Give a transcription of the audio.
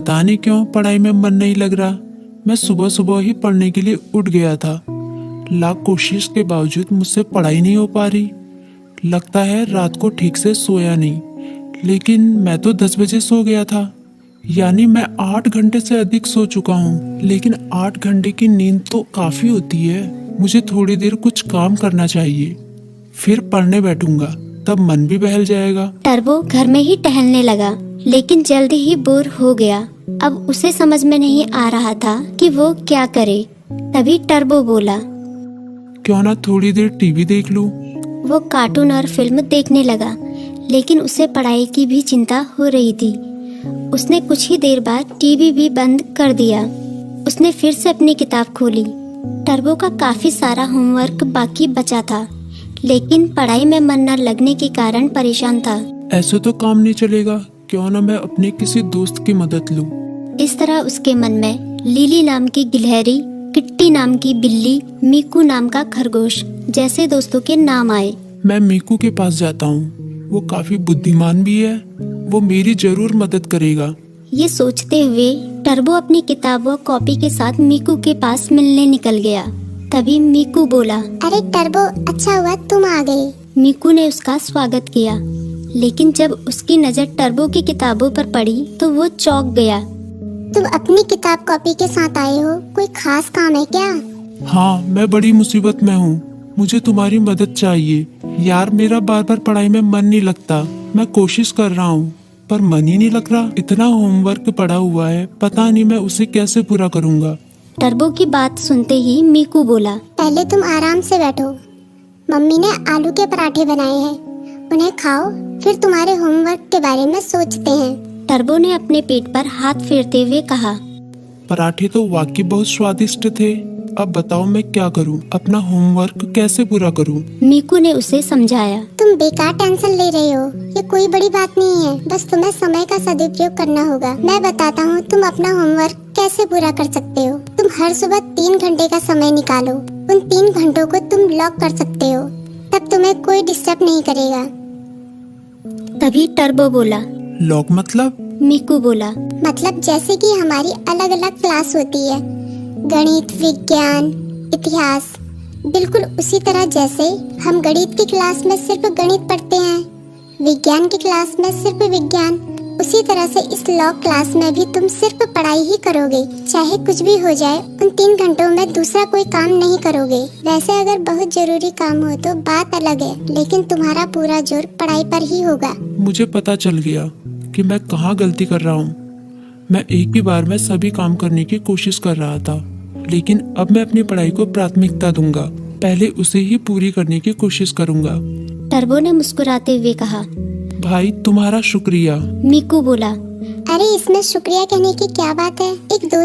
पता नहीं क्यों पढ़ाई में मन नहीं लग रहा। मैं सुबह सुबह ही पढ़ने के लिए उठ गया था। लाख कोशिश के बावजूद मुझसे पढ़ाई नहीं हो पा रही। लगता है रात को ठीक से सोया नहीं, लेकिन मैं तो 10 बजे सो गया था। यानी मैं 8 घंटे से अधिक सो चुका हूँ। लेकिन 8 घंटे की नींद तो काफी होती है। मुझे थोड़ी देर कुछ काम करना चाहिए, फिर पढ़ने बैठूंगा, तब मन भी बहल जाएगा। टर्बो घर में ही टहलने लगा, लेकिन जल्दी ही बोर हो गया। अब उसे समझ में नहीं आ रहा था कि वो क्या करे। तभी टर्बो बोला, क्यों ना थोड़ी देर टीवी देख लूं। वो कार्टून और फिल्म देखने लगा, लेकिन उसे पढ़ाई की भी चिंता हो रही थी। उसने कुछ ही देर बाद टीवी भी बंद कर दिया। उसने फिर से अपनी किताब खोली। टर्बो का काफी सारा होमवर्क बाकी बचा था, लेकिन पढ़ाई में मन न लगने के कारण परेशान था। ऐसे तो काम नहीं चलेगा, क्यों ना मैं अपने किसी दोस्त की मदद लूं। इस तरह उसके मन में लिली नाम की गिलहरी, किट्टी नाम की बिल्ली, मीकू नाम का खरगोश जैसे दोस्तों के नाम आए। मैं मीकू के पास जाता हूँ, वो काफी बुद्धिमान भी है, वो मेरी जरूर मदद करेगा। ये सोचते हुए टर्बो अपनी किताब व कॉपी के साथ मीकू के पास मिलने निकल गया। तभी मीकू बोला, अरे टर्बो, अच्छा हुआ तुम आ गए। मीकू ने उसका स्वागत किया, लेकिन जब उसकी नजर टर्बो की किताबों पर पड़ी तो वो चौंक गया। तुम अपनी किताब कॉपी के साथ आए हो, कोई खास काम है क्या? हाँ, मैं बड़ी मुसीबत में हूँ, मुझे तुम्हारी मदद चाहिए। यार, मेरा बार बार पढ़ाई में मन नहीं लगता। मैं कोशिश कर रहा हूँ, पर मन ही नहीं लग रहा। इतना होमवर्क पड़ा हुआ है, पता नहीं मैं उसे कैसे पूरा करूँगा। टर्बो की बात सुनते ही मीकू बोला, पहले तुम आराम से बैठो। मम्मी ने आलू के पराठे बनाए हैं, उन्हें खाओ, फिर तुम्हारे होमवर्क के बारे में सोचते हैं। टर्बो ने अपने पेट पर हाथ फेरते हुए कहा, पराठे तो वाकई बहुत स्वादिष्ट थे। अब बताओ मैं क्या करूं? अपना होमवर्क कैसे पूरा करूं? मीकू ने उसे समझाया। तुम बेकार टेंशन ले रहे हो, ये कोई बड़ी बात नहीं है, बस तुम्हें समय का सदुपयोग करना होगा। मैं बताता हूँ तुम अपना होमवर्क कैसे पूरा कर सकते हो। तुम हर सुबह 3 घंटे का समय निकालो। उन 3 घंटों को तुम ब्लॉक कर सकते हो, तब तुम्हें कोई डिस्टर्ब नहीं करेगा। तभी टर्बो बोला, लॉक मतलब? मीकू बोला, मतलब जैसे कि हमारी अलग अलग क्लास होती है, गणित, विज्ञान, इतिहास, बिल्कुल उसी तरह जैसे हम गणित की क्लास में सिर्फ गणित पढ़ते हैं, विज्ञान की क्लास में सिर्फ विज्ञान, उसी तरह से इस लॉ क्लास में भी तुम सिर्फ पढ़ाई ही करोगे। चाहे कुछ भी हो जाए, उन 3 घंटों में दूसरा कोई काम नहीं करोगे। वैसे अगर बहुत जरूरी काम हो तो बात अलग है, लेकिन तुम्हारा पूरा जोर पढ़ाई पर ही होगा। मुझे पता चल गया कि मैं कहाँ गलती कर रहा हूँ। मैं एक ही बार में सभी काम करने की कोशिश कर रहा था, लेकिन अब मैं अपनी पढ़ाई को प्राथमिकता दूंगा। पहले उसे ही पूरी करने की कोशिश करूंगा। टर्बो ने मुस्कुराते हुए कहा। भाई, तुम्हारा शुक्रिया। मीकू बोला, अरे इसमें शुक्रिया कहने की क्या बात है, एक दोस्त